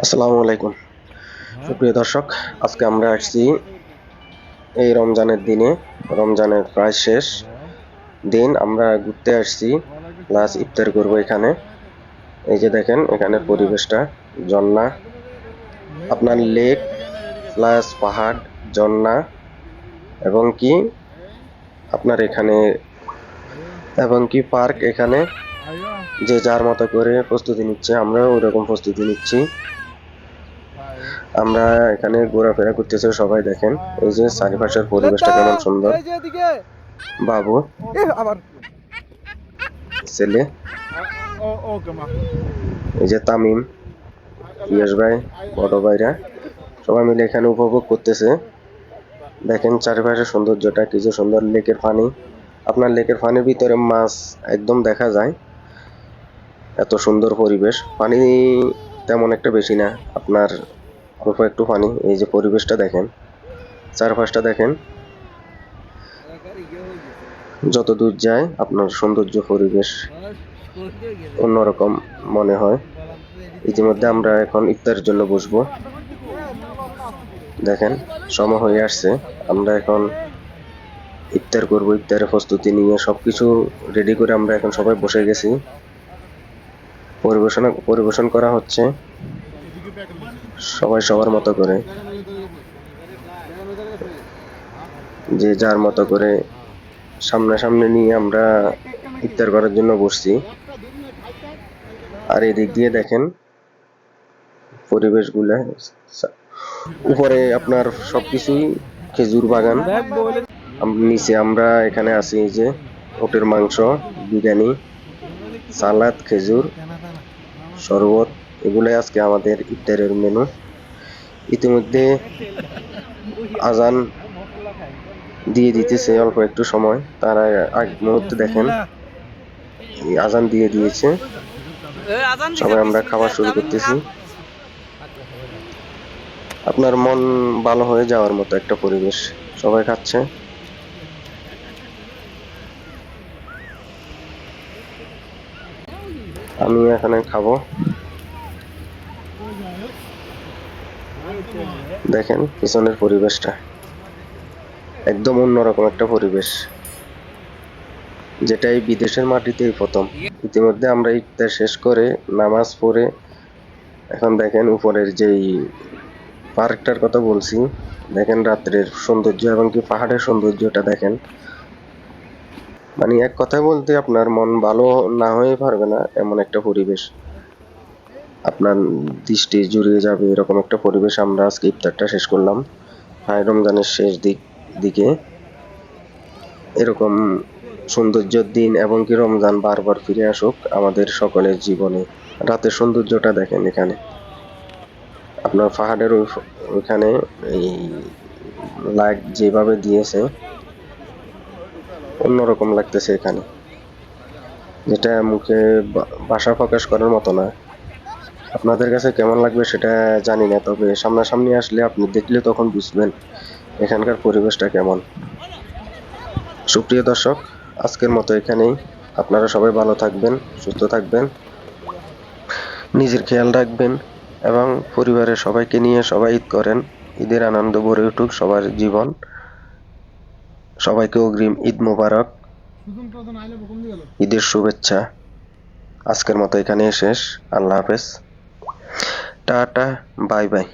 আসসালামু আলাইকুম সুপ্রিয় দর্শক, আজকে আমরা আসছি এই রমজানের দিনে। রমজানের প্রায় শেষ দিন, আমরা ঘুরতে আসছি প্লাস ইফতার করব এখানে। এই যে দেখেন এখানের পরিবেশটা, ঝর্ণা, আপনার লেক প্লাস পাহাড়, ঝর্ণা এবং কি আপনার এখানে এবং কি পার্ক। এখানে যে যার মতো করে প্রস্তুতি নিচ্ছে, আমরাও ওইরকম প্রস্তুতি নিচ্ছি। আমরা এখানে ঘোরাফেরা করতেছি, সবাই দেখেন এই যে চারিপাশের পরিবেশটা কেমন সুন্দর। বাবু, ছেলে, এই যে তামিম, পিয়াস ভাই, বড় ভাইরা সবাই মিলে এখানে উপভোগ করতেছে। দেখেন চারিপাশের সৌন্দর্যটা কি যে সুন্দর। লেকের পানি, আপনার লেকের পানির ভিতরে মাছ একদম দেখা যায়, এত সুন্দর পরিবেশ। পানি তেমন একটা বেশি না, আপনার অল্প একটু পানি। এই যে পরিবেশটা দেখেন, চারপাশটা দেখেন, যত দূর যায় আপনার সৌন্দর্য পরিবেশ অন্যরকম মনে হয়। ইতিমধ্যে আমরা এখন ইফতারের জন্য বসবো। দেখেন সময় হয়ে আসছে, আমরা এখন ইফতার করব। ইফতারের প্রস্তুতি নিয়ে সবকিছু রেডি করে আমরা এখন সবাই বসে গেছি। পরিবেশন করা হচ্ছে সবাই সবার মতো করে, যে যার মতো করে সামনাসামনি নিয়ে আমরা ইফতার করার জন্য বসছি। আর এদিক দিয়ে দেখেন পরিবেশগুলা, উপরে আপনার সবকিছুই খেজুর বাগান। নিচে আমরা এখানে আছি, এই যে ওটের মাংস, বিরিয়ানি, সালাদ, খেজুর, শরবত, এগুলাই আজকে আমাদের ইফতারের মেনু। ইতিমধ্যে আজান দিয়ে দিতেছে, অল্প একটু সময় তার আগ মুহূর্তে দেখেন আজান দিয়ে দিয়েছে। সবাই আমরা খাবার শুরু করতেছি। আপনার মন ভালো হয়ে যাওয়ার মতো একটা পরিবেশ, সবাই খাচ্ছে। আমি এখানে খাবো। দেখেন পিছনের পরিবেশটা একদম অন্যরকম একটা পরিবেশ, যেটা এই বিদেশের মাটিতেই প্রথম। ইতিমধ্যে আমরা ইফতার শেষ করে নামাজ পড়ে এখন দেখেন উপরের যেই পার্কটার কথা বলছি, দেখেন রাত্রের সৌন্দর্য এবং কি পাহাড়ের সৌন্দর্যটা দেখেন। মানে এক কথায় বলতে আপনার মন ভালো না হয়ে পারবে না, এমন একটা পরিবেশ, আপনার দৃষ্টি জুড়িয়ে যাবে এরকম একটা পরিবেশ। আমরা আজকে ইফতারটা শেষ করলাম রমজানের শেষ দিকে। এরকম সৌন্দর্যের দিন এবং কি রমজান বারবার ফিরে আসুক আমাদের সকলের জীবনে। রাতের সৌন্দর্যটা দেখেন এখানে, আপনার পাহাড়ের ওইখানে এই লাইট যেভাবে দিয়েছে অন্যরকম লাগতেছে এখানে, যেটা মুখে ভাষা প্রকাশ করার মতো না। আপনাদের কাছে কেমন লাগবে সেটা জানি না, তবে সামনাসামনি আসলে আপনি দেখলে তখন বুঝবেন এখানকার পরিবেশটা কেমন। সুপ্রিয় দর্শক, আজকের মতো এখানেই। আপনারা সবাই ভালো থাকবেন, সুস্থ থাকবেন, নিজের খেয়াল রাখবেন এবং পরিবারের সবাইকে নিয়ে সবাই ঈদ করেন। ঈদের আনন্দ ভরে উঠুক সবার জীবন। সবাইকে অগ্রিম ঈদ মোবারক, ঈদের শুভেচ্ছা। আজকের মতো এখানেই শেষ। আল্লাহ হাফেজ, টাটা, বাই বাই।